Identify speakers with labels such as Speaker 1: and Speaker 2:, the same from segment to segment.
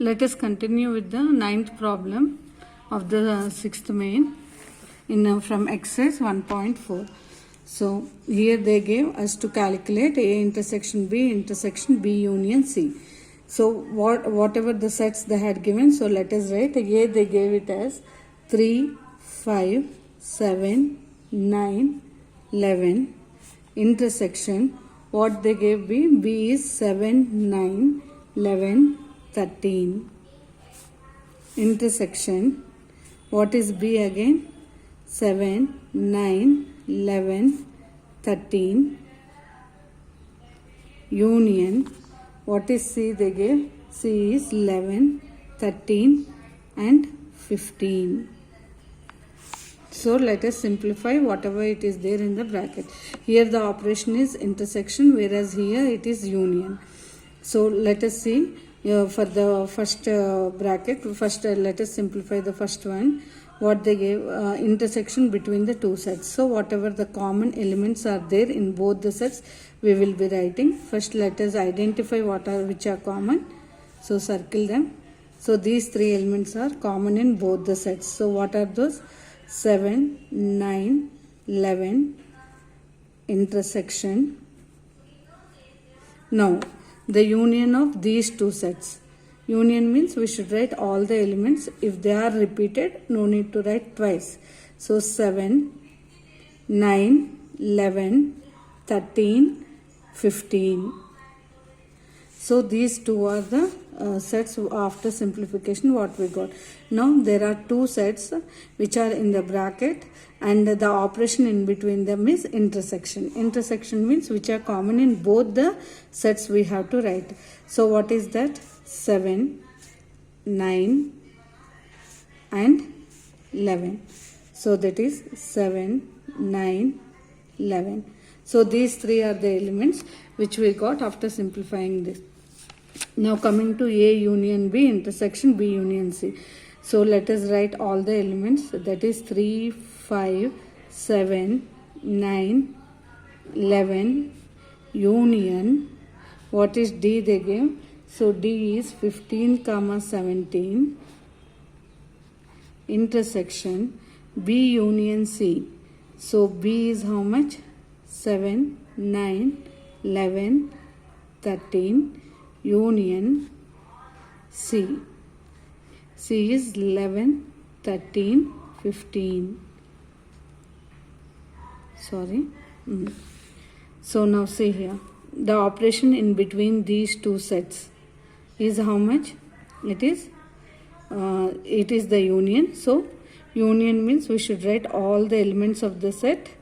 Speaker 1: Let us continue with the ninth problem of the sixth main from exercise 1.4. So here they gave us to calculate A intersection B union C. So whatever the sets they had given, so let us write. A they gave it as 3, 5, 7, 9, 11. Intersection, what they gave B is 7, 9, 11, 13. Intersection, what is B again? 7, 9, 11, 13. Union, what is C they gave? C is 11, 13 and 15. So let us simplify whatever it is there in the bracket. Here the operation is intersection, whereas here it is union. So let us see for the first bracket. First let us simplify the first one. What they gave, intersection between the two sets. So whatever the common elements are there in both the sets, we will be writing. First let us identify which are common. So circle them. So these three elements are common in both the sets. So what are those? 7, 9, 11, intersection. Now, the union of these two sets. Union means we should write all the elements. If they are repeated, no need to write twice. So, 7, 9, 11, 13, 15. So, these two are the sets after simplification what we got. Now there are two sets which are in the bracket and the operation in between them is intersection. Intersection means which are common in both the sets we have to write. So what is that? 7, 9 and 11. So that is 7, 9, 11. So these three are the elements which we got after simplifying this. Now coming to A union B intersection B union C. So let us write all the elements, that is 3, 5, 7, 9, 11, union. What is D they gave? So D is 15, 17. Intersection B union C. So B is how much? 7, 9, 11, 13. Union C. C is 11, 13, 15. So now see here. The operation in between these two sets is how much? It is the union. So union means we should write all the elements of the set.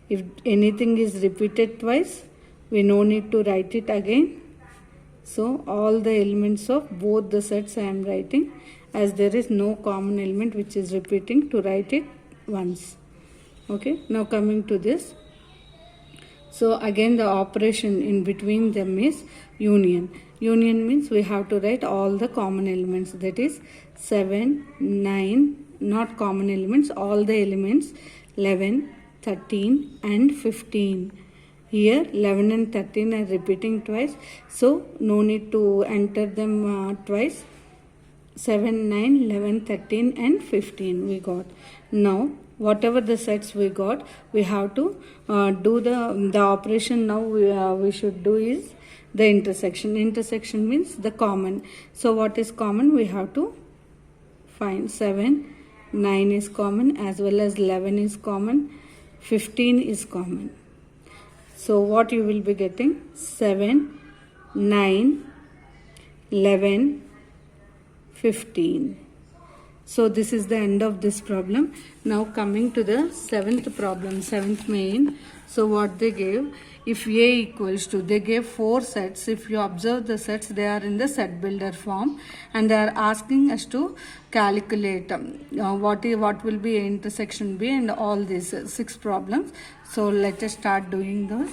Speaker 1: If anything is repeated twice, we no need to write it again. So all the elements of both the sets I am writing, as there is no common element which is repeating, to write it once. Okay, now coming to this. So again the operation in between them is union. Union means we have to write all the common elements, that is 7, 9, not common elements, all the elements, 11, 13 and 15. Here 11 and 13 are repeating twice, so no need to enter them twice. 7, 9, 11, 13 and 15 we got. Now whatever the sets we got, we have to do the operation now we should do is the intersection. Intersection means the common. So what is common? We have to find. 7, 9 is common, as well as 11 is common, 15 is common. So what you will be getting? 7, 9, 11, 15. So this is the end of this problem. Now coming to the seventh problem, seventh main. So what they gave, if A equals to, they gave 4 sets. If you observe the sets, they are in the set builder form, and they are asking us to calculate what will be A intersection B and all these 6 problems. So let us start doing those.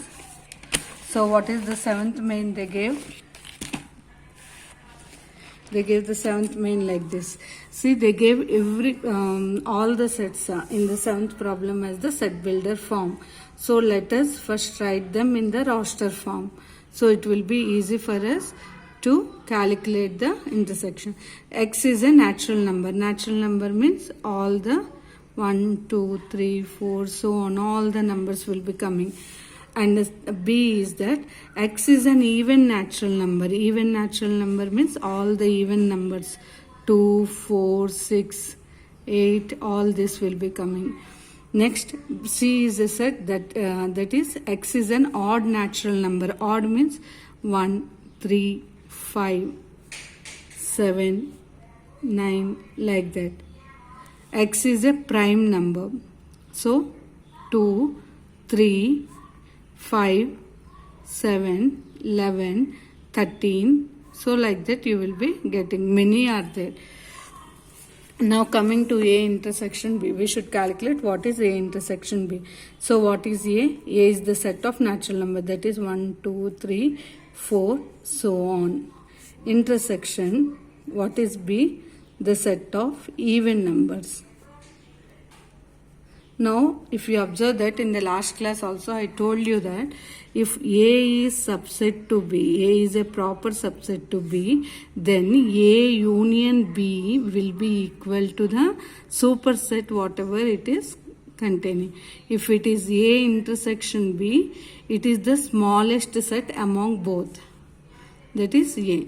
Speaker 1: So what is the seventh main they gave? They gave the seventh main like this. See, they gave all the sets in the seventh problem as the set builder form. So let us first write them in the roster form. So it will be easy for us to calculate the intersection. X is a natural number. Natural number means all the 1, 2, 3, 4, so on, all the numbers will be coming. And B is that X is an even natural number. Even natural number means all the even numbers, 2, 4, 6, 8, all this will be coming. Next, C is a set that is X is an odd natural number. Odd means 1, 3, 5, 7, 9, like that. X is a prime number. So 2, 3, 5, 7, 11, 13. So like that you will be getting. Many are there. Now coming to A intersection B, we should calculate what is A intersection B. So what is A? A is the set of natural number, that is 1, 2, 3, 4, so on. Intersection, what is B? The set of even numbers. Now, if you observe that in the last class also I told you that if A is subset to B, A is a proper subset to B, then A union B will be equal to the superset whatever it is containing. If it is A intersection B, it is the smallest set among both. That is A.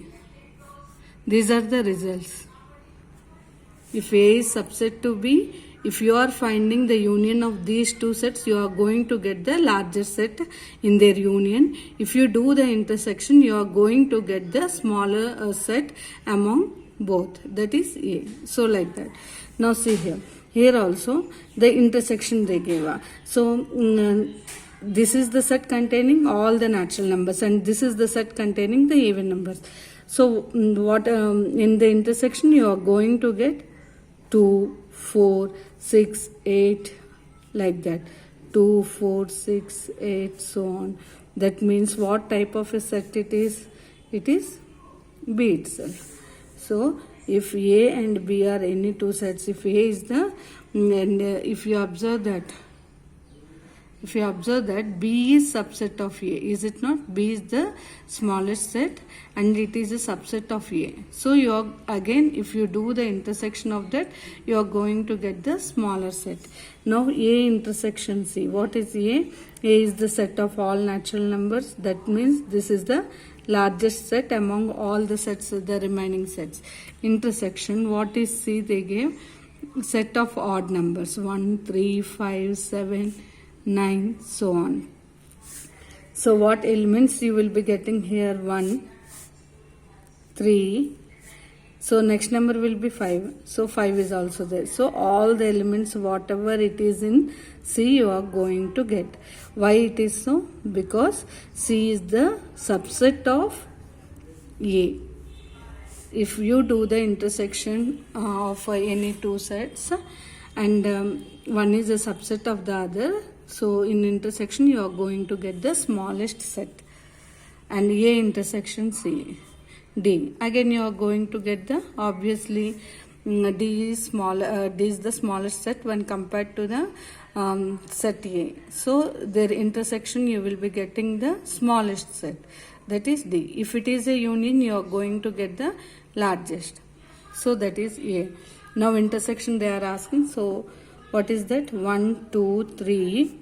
Speaker 1: These are the results. If A is subset to B, if you are finding the union of these two sets, you are going to get the larger set in their union. If you do the intersection, you are going to get the smaller set among both. That is A. So like that. Now see here. Here also the intersection they gave. So this is the set containing all the natural numbers and this is the set containing the even numbers. So what in the intersection you are going to get 2, 4, 6, 8, like that. 2, 4, 6, 8, so on. That means what type of a set it is? It is B itself. So if A and B are any two sets, if A is the, and if you observe that B is subset of A, is it not? B is the smallest set and it is a subset of A. So you are, again if you do the intersection of that, you are going to get the smaller set. Now A intersection C. What is A? A is the set of all natural numbers. That means this is the largest set among all the sets, the remaining sets. Intersection, what is C? They gave set of odd numbers, 1, 3, 5, 7, 9, so on. So what elements you will be getting here? 1, 3. So next number will be 5. So 5 is also there. So all the elements whatever it is in C you are going to get. Why it is so? Because C is the subset of A. If you do the intersection of any two sets and one is a subset of the other, so in intersection you are going to get the smallest set. And A intersection C. D. Again you are going to get the, obviously D is the smallest set when compared to the set A. So their intersection you will be getting the smallest set. That is D. If it is a union you are going to get the largest. So that is A. Now intersection they are asking. So what is that? 1, 2, 3,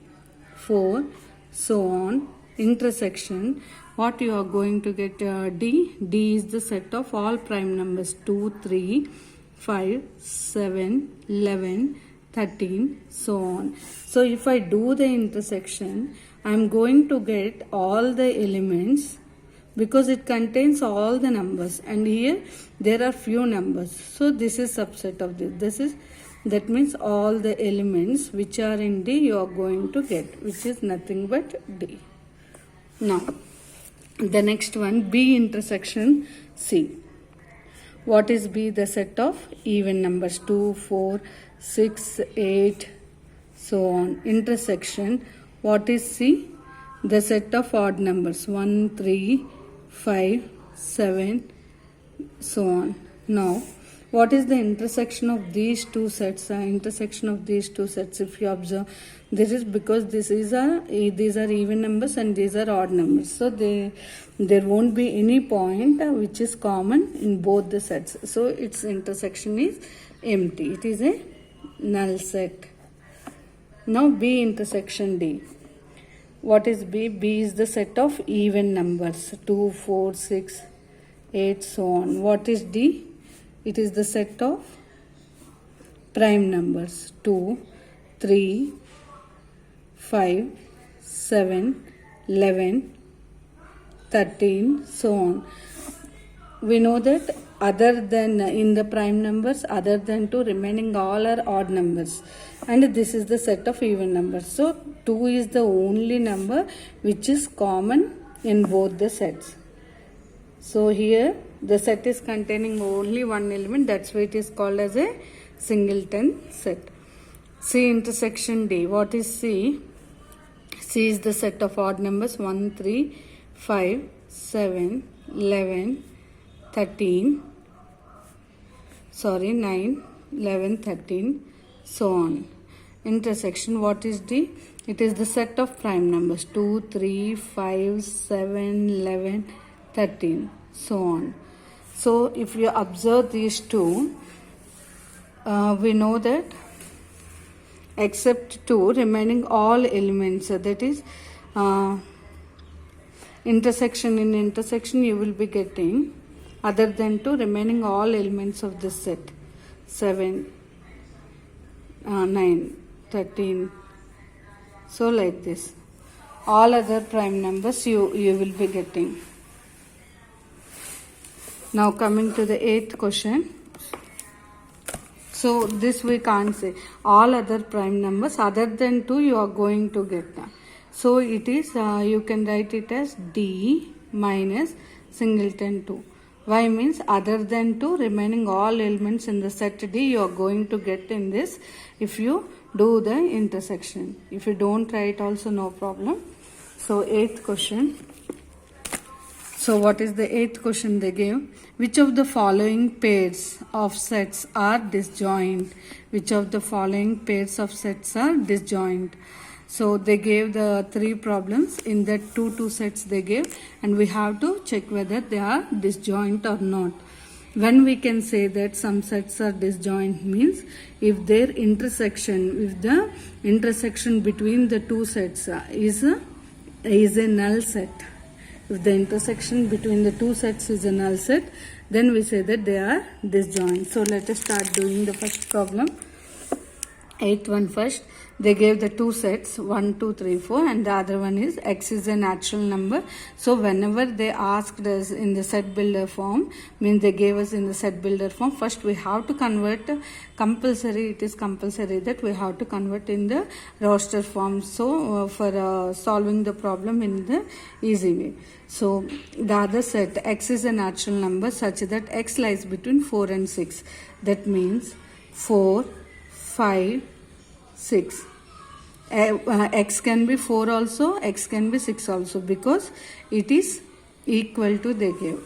Speaker 1: 4, so on. Intersection, what you are going to get? D. D is the set of all prime numbers, 2, 3, 5, 7, 11, 13, so on. So if I do the intersection, I am going to get all the elements because it contains all the numbers, and here there are few numbers. So this is subset of this. That means all the elements which are in D you are going to get, which is nothing but D. Now the next one, B intersection C. What is B? The set of even numbers, 2, 4, 6, 8, so on. Intersection, what is C? The set of odd numbers, 1, 3, 5, 7, so on. Now What is the intersection of these two sets? Intersection of these two sets, if you observe, this is because these are even numbers and these are odd numbers. So there won't be any point which is common in both the sets. So its intersection is empty. It is a null set. Now B intersection D. What is B? B is the set of even numbers, 2, 4, 6, 8, so on. What is D? It is the set of prime numbers, 2, 3, 5, 7, 11, 13, so on. We know that other than in the prime numbers, other than 2, remaining all are odd numbers. And this is the set of even numbers. So 2 is the only number which is common in both the sets. So here the set is containing only one element, that's why it is called as a singleton set. C intersection D. What is C? C is the set of odd numbers 1, 3, 5, 7, 11, 13, 9, 11, 13, so on. Intersection, what is D? It is the set of prime numbers 2, 3, 5, 7, 11, 13, so on. So if you observe these two, we know that except 2, remaining all elements, that is intersection, in intersection you will be getting other than 2, remaining all elements of this set, 7, 9, 13, so like this. All other prime numbers you will be getting. Now coming to the 8th question. So this we can't say. All other prime numbers other than 2 you are going to get. So it is, you can write it as D minus singleton 2. Why? Means other than 2, remaining all elements in the set D you are going to get in this if you do the intersection. If you don't write also no problem. So 8th question. So what is the 8th question they gave? Which of the following pairs of sets are disjoint? Which of the following pairs of sets are disjoint? So they gave the 3 problems. In that 2 sets they gave, and we have to check whether they are disjoint or not. When we can say that some sets are disjoint means if their intersection, if the intersection between the 2 sets is a null set. If the intersection between the 2 sets is a null set, then we say that they are disjoint. So let us start doing the first problem. 8th one first. They gave the 2 sets 1, 2, 3, 4, and the other one is x is a natural number. So whenever they asked us in the set builder form, means they gave us in the set builder form, first we have to convert, compulsory, it is compulsory that we have to convert in the roster form. So for solving the problem in the easy way. So the other set, x is a natural number such that x lies between 4 and 6. That means 4, 5, 6. X can be 4 also, x can be 6 also, because it is equal to they gave.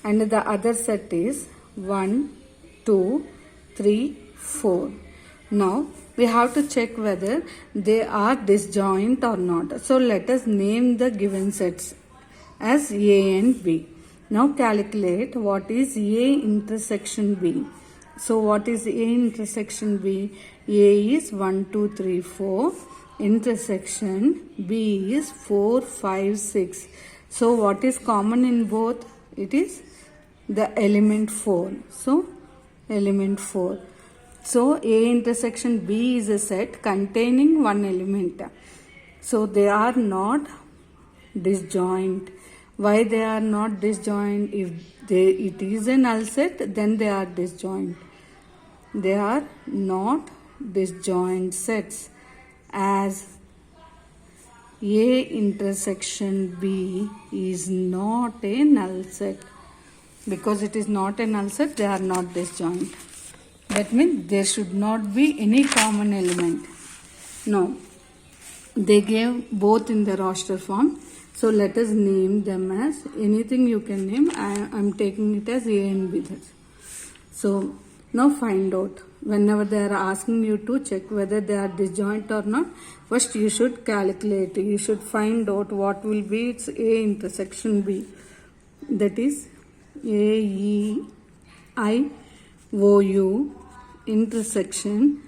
Speaker 1: And the other set is 1, 2, 3, 4. Now we have to check whether they are disjoint or not. So let us name the given sets as A and B. Now calculate what is A intersection B. So what is A intersection B? A is 1, 2, 3, 4. Intersection B is 4, 5, 6. So what is common in both? It is the element 4. So element 4. So A intersection B is a set containing one element. So they are not disjoint. Why they are not disjoint? If it is a null set, then they are disjoint. They are not disjoint sets, as A intersection B is not a null set. Because it is not a null set, they are not disjoint. That means there should not be any common element. Now, they gave both in the roster form. So let us name them as anything you can name. I am taking it as A and B. So Now find out. Whenever they are asking you to check whether they are disjoint or not, first you should calculate. You should find out what will be its A intersection B. That is A E I O U intersection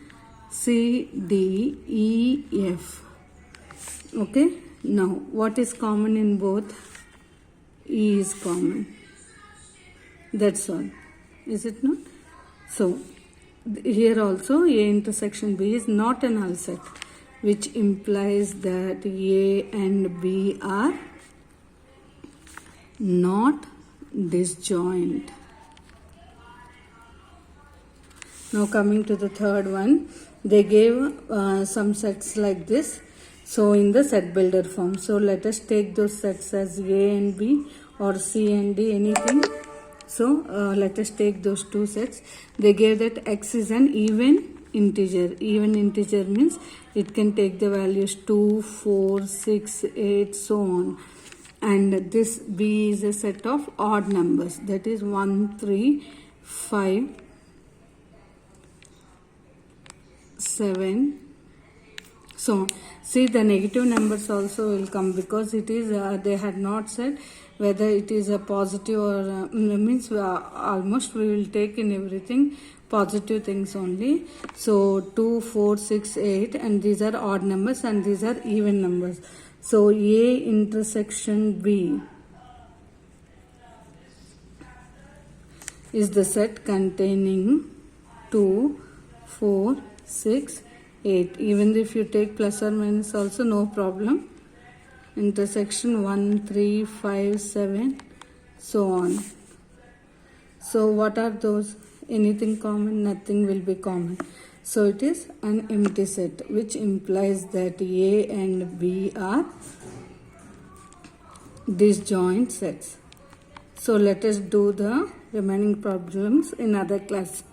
Speaker 1: C D E F. Okay. Now what is common in both? E is common. That's all. Is it not? So here also A intersection B is not a null set, which implies that A and B are not disjoint. Now coming to the third one, they gave some sets like this. So in the set builder form. So let us take those sets as A and B or C and D, anything. So let us take those two sets. They gave that X is an even integer. Even integer means it can take the values 2, 4, 6, 8, so on. And this B is a set of odd numbers. That is 1, 3, 5, 7. So see, the negative numbers also will come because it is they had not said whether it is a positive or means almost we will take in everything positive things only. So 2, 4, 6, 8, and these are odd numbers and these are even numbers. So A intersection B is the set containing 2, 4, 6, 8. Even if you take plus or minus also no problem. Intersection 1, 3, 5, 7, so on. So what are those? Anything common? Nothing will be common. So it is an empty set, which implies that A and B are disjoint sets. So let us do the remaining problems in other class.